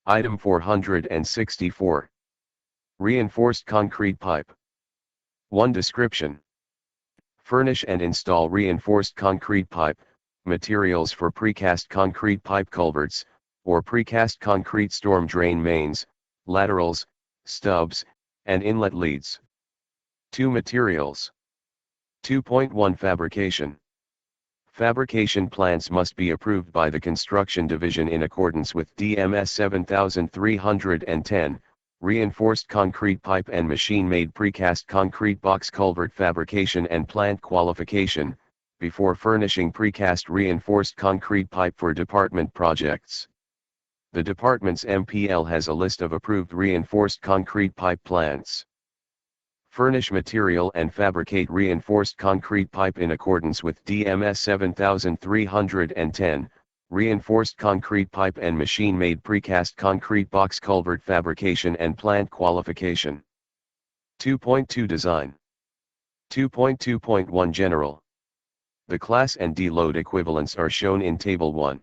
Item 464. Reinforced concrete pipe. 1. Description. Furnish and install reinforced concrete pipe, materials for precast concrete pipe culverts, or precast concrete storm drain mains, laterals, stubs, and inlet leads. 2. Materials. 2.1 Fabrication. Fabrication plans must be approved by the Construction Division in accordance with DMS 7310, Reinforced Concrete Pipe and Machine-Made Precast Concrete Box Culvert Fabrication and Plant Qualification, before furnishing precast reinforced concrete pipe for department projects. The department's MPL has a list of approved reinforced concrete pipe plants. Furnish material and fabricate reinforced concrete pipe in accordance with DMS 7310, Reinforced Concrete Pipe and Machine-Made Precast Concrete Box Culvert Fabrication and Plant Qualification. 2.2 Design. 2.2.1 General. The class and D-load equivalents are shown in Table 1.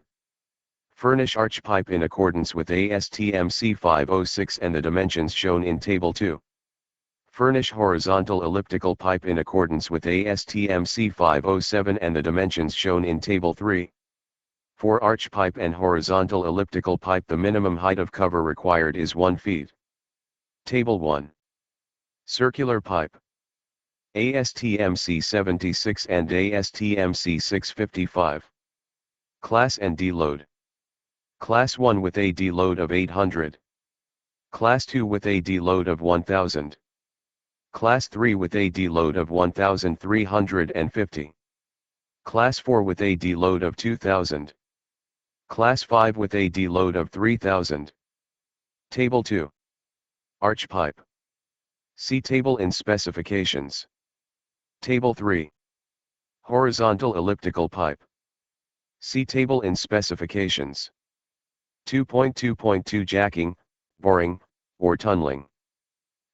Furnish arch pipe in accordance with ASTM C506 and the dimensions shown in Table 2. Furnish horizontal elliptical pipe in accordance with ASTM C507 and the dimensions shown in Table 3. For arch pipe and horizontal elliptical pipe, the minimum height of cover required is 1 feet. Table 1. Circular pipe. ASTM C76 and ASTM C655. Class and D-load. Class 1 with a D-load of 800. Class 2 with a D-load of 1000. Class 3 with a D-load of 1350. Class 4 with a D-load of 2000. Class 5 with a D-load of 3000. Table 2. Arch pipe. See table in specifications. Table 3. Horizontal elliptical pipe. See table in specifications. 2.2.2 Jacking, boring, or tunneling.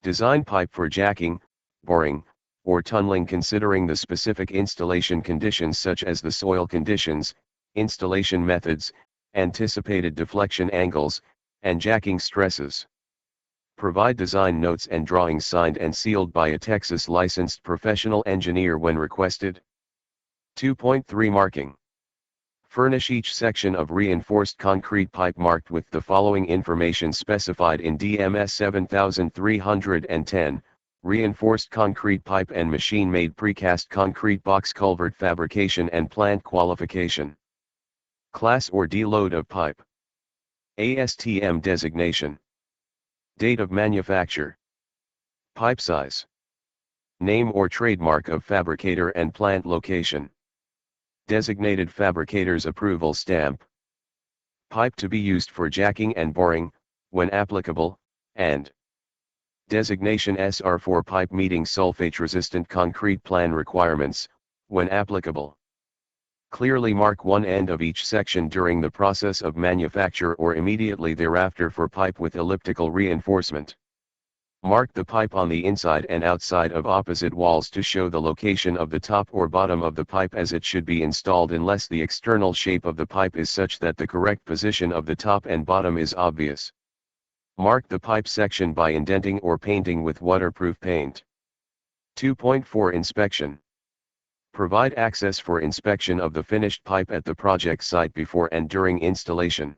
Design pipe for jacking, boring, or tunneling considering the specific installation conditions such as the soil conditions, installation methods, anticipated deflection angles, and jacking stresses. Provide design notes and drawings signed and sealed by a Texas licensed professional engineer when requested. 2.3 Marking. Furnish each section of reinforced concrete pipe marked with the following information specified in DMS 7310, Reinforced Concrete Pipe and Machine-Made Precast Concrete Box Culvert Fabrication and Plant Qualification. Class or D-load of pipe. ASTM designation. Date of manufacture. Pipe size. Name or trademark of fabricator and plant location. Designated fabricator's approval stamp. Pipe to be used for jacking and boring, when applicable, and designation SR for pipe meeting sulfate-resistant concrete plan requirements, when applicable. Clearly mark one end of each section during the process of manufacture or immediately thereafter for pipe with elliptical reinforcement. Mark the pipe on the inside and outside of opposite walls to show the location of the top or bottom of the pipe as it should be installed unless the external shape of the pipe is such that the correct position of the top and bottom is obvious. Mark the pipe section by indenting or painting with waterproof paint. 2.4 Inspection. Provide access for inspection of the finished pipe at the project site before and during installation.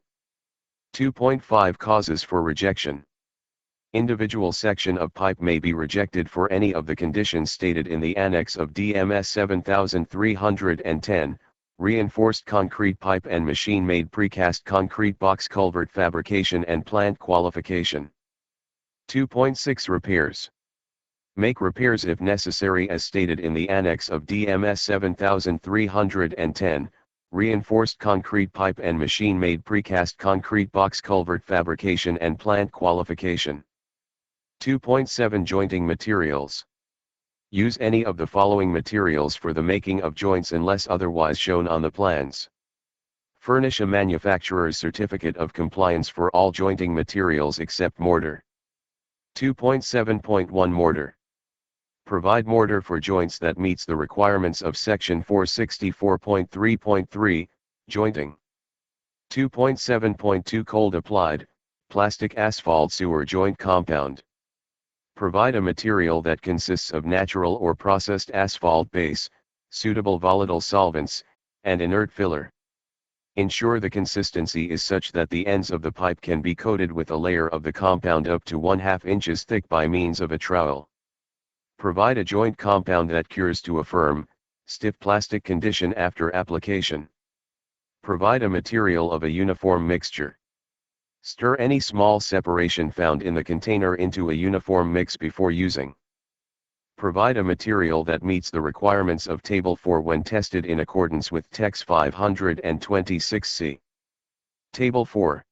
2.5 Causes for rejection. Individual section of pipe may be rejected for any of the conditions stated in the annex of DMS 7310, Reinforced Concrete Pipe and Machine-Made Precast Concrete Box Culvert Fabrication and Plant Qualification. 2.6 Repairs. Make repairs if necessary as stated in the annex of DMS 7310, Reinforced Concrete Pipe and Machine-Made Precast Concrete Box Culvert Fabrication and Plant Qualification. 2.7 Jointing materials. Use any of the following materials for the making of joints unless otherwise shown on the plans. Furnish a manufacturer's certificate of compliance for all jointing materials except mortar. 2.7.1 Mortar. Provide mortar for joints that meets the requirements of Section 464.3.3, jointing. 2.7.2 Cold applied, Plastic asphalt sewer joint compound. Provide a material that consists of natural or processed asphalt base, suitable volatile solvents, and inert filler. Ensure the consistency is such that the ends of the pipe can be coated with a layer of the compound up to 1/2 inches thick by means of a trowel. Provide a joint compound that cures to a firm, stiff plastic condition after application. Provide a material of a uniform mixture. Stir any small separation found in the container into a uniform mix before using. Provide a material that meets the requirements of Table 4 when tested in accordance with TEX 526C. Table 4.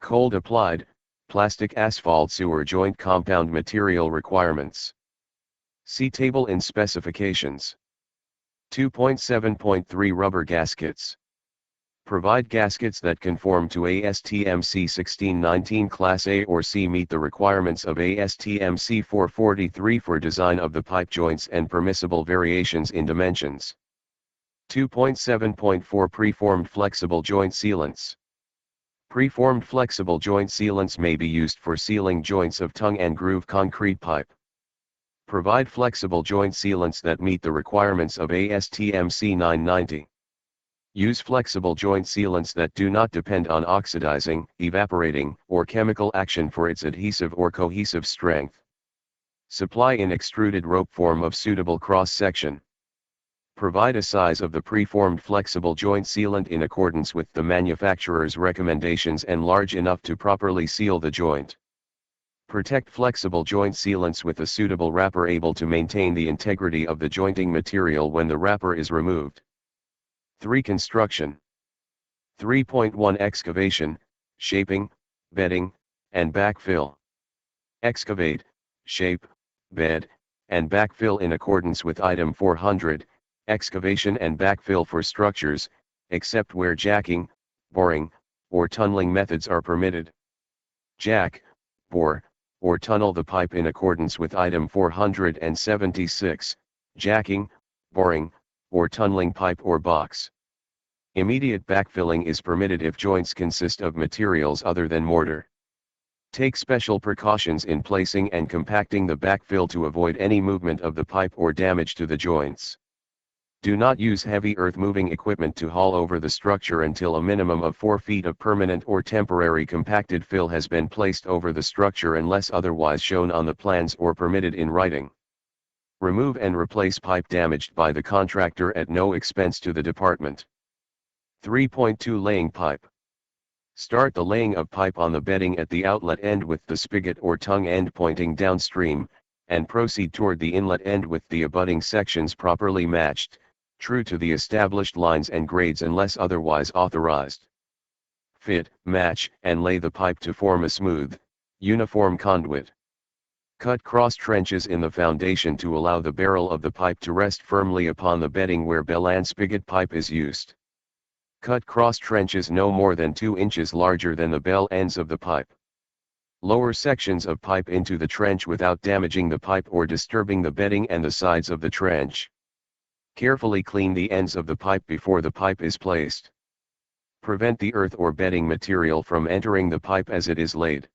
Cold applied, plastic asphalt sewer joint compound material requirements. See table in specifications. 2.7.3 Rubber gaskets. Provide gaskets that conform to ASTM-C 1619 Class A or C, meet the requirements of ASTM-C 443 for design of the pipe joints and permissible variations in dimensions. 2.7.4 Preformed flexible joint sealants. Preformed flexible joint sealants may be used for sealing joints of tongue and groove concrete pipe. Provide flexible joint sealants that meet the requirements of ASTM-C 990. Use flexible joint sealants that do not depend on oxidizing, evaporating, or chemical action for its adhesive or cohesive strength. Supply in extruded rope form of suitable cross-section. Provide a size of the preformed flexible joint sealant in accordance with the manufacturer's recommendations and large enough to properly seal the joint. Protect flexible joint sealants with a suitable wrapper able to maintain the integrity of the jointing material when the wrapper is removed. 3. Construction. 3.1 Excavation, shaping, bedding, and backfill. Excavate, shape, bed, and backfill in accordance with Item 400, excavation and backfill for structures, except where jacking, boring, or tunneling methods are permitted. Jack, bore, or tunnel the pipe in accordance with Item 476, jacking, boring, or tunneling pipe or box. Immediate backfilling is permitted if joints consist of materials other than mortar. Take special precautions in placing and compacting the backfill to avoid any movement of the pipe or damage to the joints. Do not use heavy earth-moving equipment to haul over the structure until a minimum of 4 feet of permanent or temporary compacted fill has been placed over the structure unless otherwise shown on the plans or permitted in writing. Remove and replace pipe damaged by the contractor at no expense to the department. 3.2 Laying pipe. Start the laying of pipe on the bedding at the outlet end with the spigot or tongue end pointing downstream, and proceed toward the inlet end with the abutting sections properly matched, true to the established lines and grades unless otherwise authorized. Fit, match, and lay the pipe to form a smooth, uniform conduit. Cut cross trenches in the foundation to allow the barrel of the pipe to rest firmly upon the bedding where bell and spigot pipe is used. Cut cross trenches no more than 2 inches larger than the bell ends of the pipe. Lower sections of pipe into the trench without damaging the pipe or disturbing the bedding and the sides of the trench. Carefully clean the ends of the pipe before the pipe is placed. Prevent the earth or bedding material from entering the pipe as it is laid.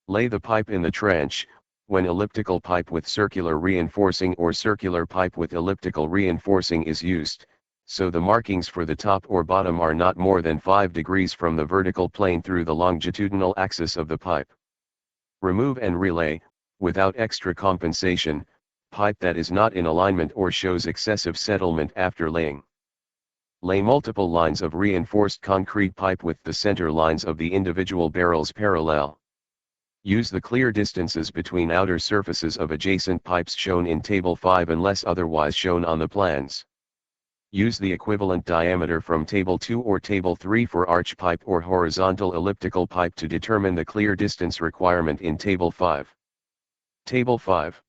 Lay the pipe in the trench, when elliptical pipe with circular reinforcing or circular pipe with elliptical reinforcing is used, so the markings for the top or bottom are not more than 5 degrees from the vertical plane through the longitudinal axis of the pipe. Remove and relay, without extra compensation, pipe that is not in alignment or shows excessive settlement after laying. Lay multiple lines of reinforced concrete pipe with the center lines of the individual barrels parallel. Use the clear distances between outer surfaces of adjacent pipes shown in Table 5 unless otherwise shown on the plans. Use the equivalent diameter from Table 2 or Table 3 for arch pipe or horizontal elliptical pipe to determine the clear distance requirement in Table 5. Table 5.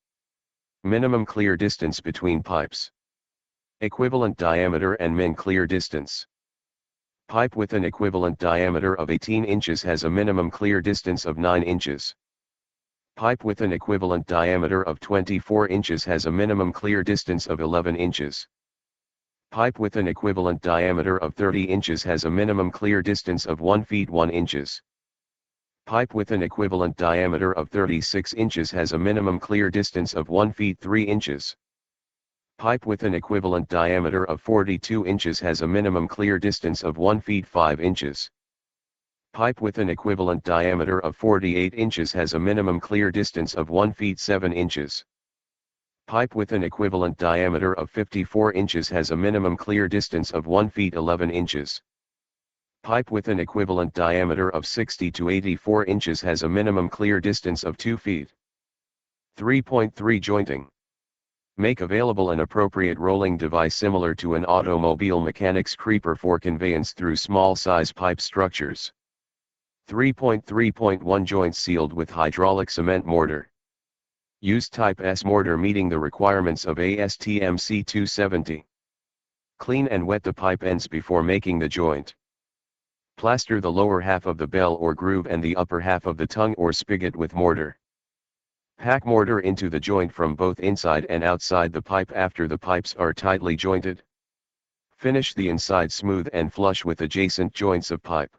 Minimum clear distance between pipes. Equivalent diameter and min clear distance. Pipe with an equivalent diameter of 18 inches has a minimum clear distance of 9 inches. Pipe with an equivalent diameter of 24 inches has a minimum clear distance of 11 inches. Pipe with an equivalent diameter of 30 inches has a minimum clear distance of 1 feet 1 inches. Pipe with an equivalent diameter of 36 inches has a minimum clear distance of 1 feet 3 inches. Pipe with an equivalent diameter of 42 inches has a minimum clear distance of 1 feet 5 inches. Pipe with an equivalent diameter of 48 inches has a minimum clear distance of 1 feet 7 inches. Pipe with an equivalent diameter of 54 inches has a minimum clear distance of 1 feet 11 inches. Pipe with an equivalent diameter of 60 to 84 inches has a minimum clear distance of 2 feet. 3.3 Jointing. Make available an appropriate rolling device similar to an automobile mechanic's creeper for conveyance through small size pipe structures. 3.3.1 Joints sealed with hydraulic cement mortar. Use Type S mortar meeting the requirements of ASTM C270. Clean and wet the pipe ends before making the joint. Plaster the lower half of the bell or groove and the upper half of the tongue or spigot with mortar. Pack mortar into the joint from both inside and outside the pipe after the pipes are tightly jointed. Finish the inside smooth and flush with adjacent joints of pipe.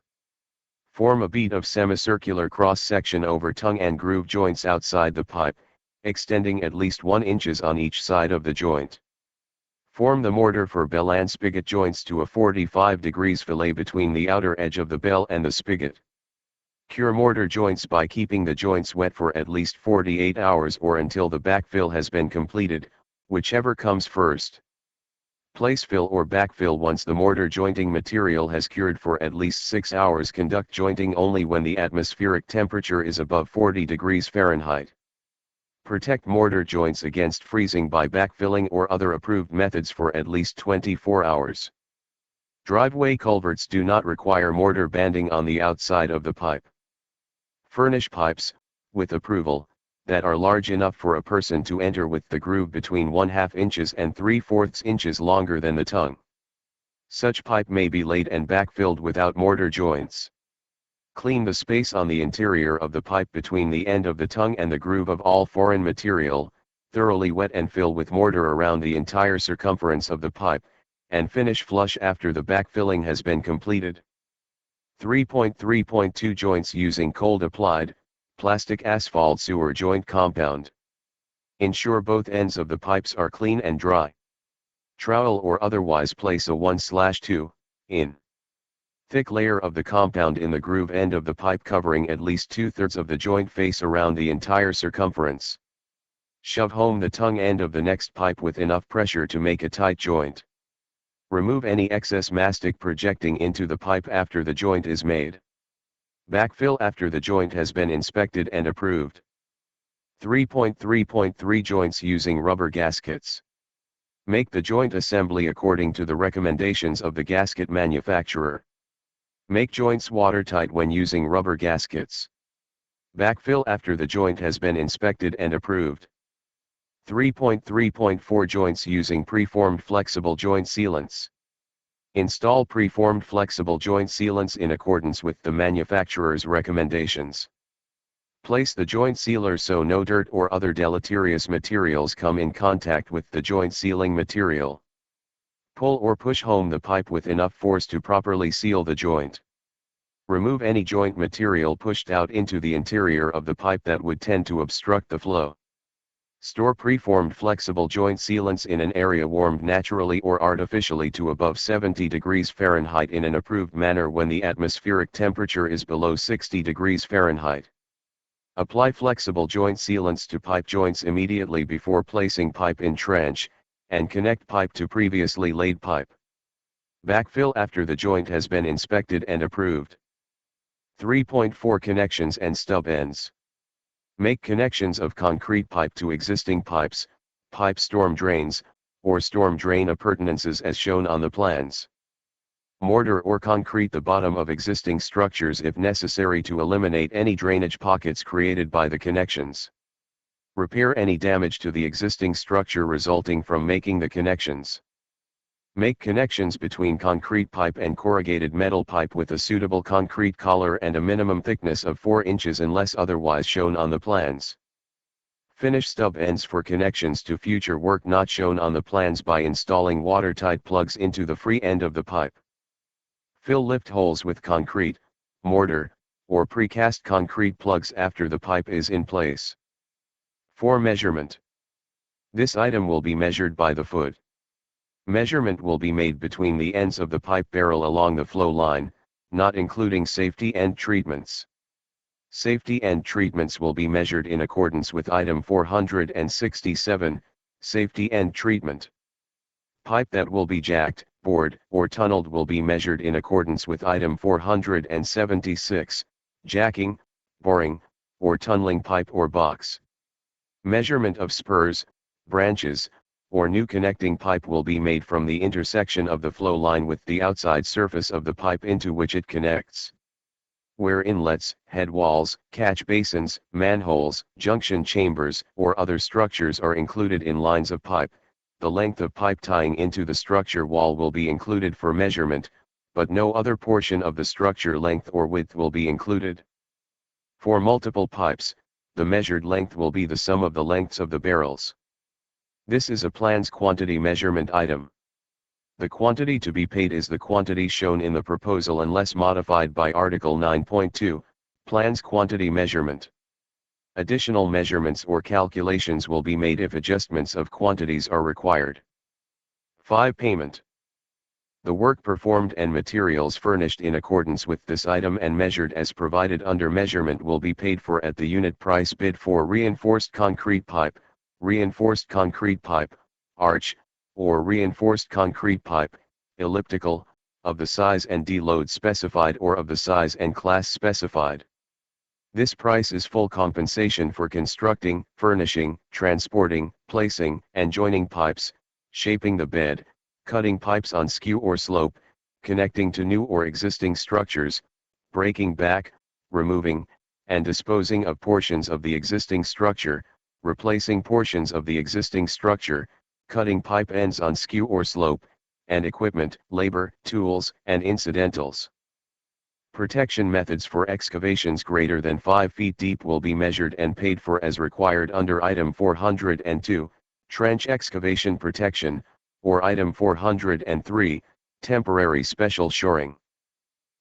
Form a bead of semicircular cross-section over tongue and groove joints outside the pipe, extending at least 1 inch on each side of the joint. Form the mortar for bell and spigot joints to a 45 degrees fillet between the outer edge of the bell and the spigot. Cure mortar joints by keeping the joints wet for at least 48 hours or until the backfill has been completed, whichever comes first. Place fill or backfill once the mortar jointing material has cured for at least 6 hours. Conduct jointing only when the atmospheric temperature is above 40 degrees Fahrenheit. Protect mortar joints against freezing by backfilling or other approved methods for at least 24 hours. Driveway culverts do not require mortar banding on the outside of the pipe. Furnish pipes, with approval, that are large enough for a person to enter with the groove between 1/2 inches and 3/4 inches longer than the tongue. Such pipe may be laid and backfilled without mortar joints. Clean the space on the interior of the pipe between the end of the tongue and the groove of all foreign material, thoroughly wet and fill with mortar around the entire circumference of the pipe, and finish flush after the backfilling has been completed. 3.3.2 Joints using cold applied, plastic asphalt sewer joint compound. Ensure both ends of the pipes are clean and dry. Trowel or otherwise place a 1/2 in. Thick layer of the compound in the groove end of the pipe covering at least 2/3 of the joint face around the entire circumference. Shove home the tongue end of the next pipe with enough pressure to make a tight joint. Remove any excess mastic projecting into the pipe after the joint is made. Backfill after the joint has been inspected and approved. 3.3.3 Joints using rubber gaskets. Make the joint assembly according to the recommendations of the gasket manufacturer. Make joints watertight when using rubber gaskets. Backfill after the joint has been inspected and approved. 3.3.4 Joints using preformed flexible joint sealants. Install preformed flexible joint sealants in accordance with the manufacturer's recommendations. Place the joint sealer so no dirt or other deleterious materials come in contact with the joint sealing material. Pull or push home the pipe with enough force to properly seal the joint. Remove any joint material pushed out into the interior of the pipe that would tend to obstruct the flow. Store preformed flexible joint sealants in an area warmed naturally or artificially to above 70 degrees Fahrenheit in an approved manner when the atmospheric temperature is below 60 degrees Fahrenheit. Apply flexible joint sealants to pipe joints immediately before placing pipe in trench, and connect pipe to previously laid pipe. Backfill after the joint has been inspected and approved. 3.4 Connections and stub ends. Make connections of concrete pipe to existing pipes, pipe storm drains, or storm drain appurtenances as shown on the plans. Mortar or concrete the bottom of existing structures if necessary to eliminate any drainage pockets created by the connections. Repair any damage to the existing structure resulting from making the connections. Make connections between concrete pipe and corrugated metal pipe with a suitable concrete collar and a minimum thickness of 4 inches unless otherwise shown on the plans. Finish stub ends for connections to future work not shown on the plans by installing watertight plugs into the free end of the pipe. Fill lift holes with concrete, mortar, or precast concrete plugs after the pipe is in place. For measurement. This item will be measured by the foot. Measurement will be made between the ends of the pipe barrel along the flow line, not including safety end treatments. Safety end treatments will be measured in accordance with item 467, safety end treatment. Pipe that will be jacked, bored, or tunneled will be measured in accordance with item 476, jacking, boring, or tunneling pipe or box. Measurement of spurs, branches, or new connecting pipe will be made from the intersection of the flow line with the outside surface of the pipe into which it connects. Where inlets, head walls, catch basins, manholes, junction chambers, or other structures are included in lines of pipe, the length of pipe tying into the structure wall will be included for measurement, but no other portion of the structure length or width will be included. For multiple pipes, the measured length will be the sum of the lengths of the barrels. This is a plan's quantity measurement item. The quantity to be paid is the quantity shown in the proposal unless modified by Article 9.2, Plan's quantity measurement. Additional measurements or calculations will be made if adjustments of quantities are required. 5. Payment. The work performed and materials furnished in accordance with this item and measured as provided under measurement will be paid for at the unit price bid for reinforced concrete pipe, arch, or reinforced concrete pipe, elliptical, of the size and D-load specified or of the size and class specified. This price is full compensation for constructing, furnishing, transporting, placing, and joining pipes, shaping the bed, cutting pipes on skew or slope, connecting to new or existing structures, breaking back, removing, and disposing of portions of the existing structure, replacing portions of the existing structure, cutting pipe ends on skew or slope, and equipment, labor, tools, and incidentals. Protection methods for excavations greater than 5 feet deep will be measured and paid for as required under item 402, trench excavation protection, or item 403, temporary special shoring.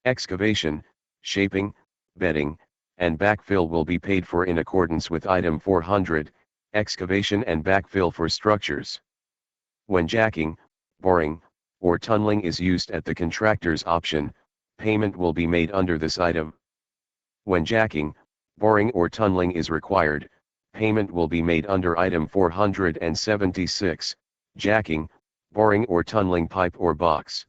Excavation, shaping, bedding, and backfill will be paid for in accordance with item 400, excavation and backfill for structures. When jacking, boring, or tunneling is used at the contractor's option, payment will be made under this item. When jacking, boring or tunneling is required, payment will be made under item 476, jacking, boring or tunneling pipe or box.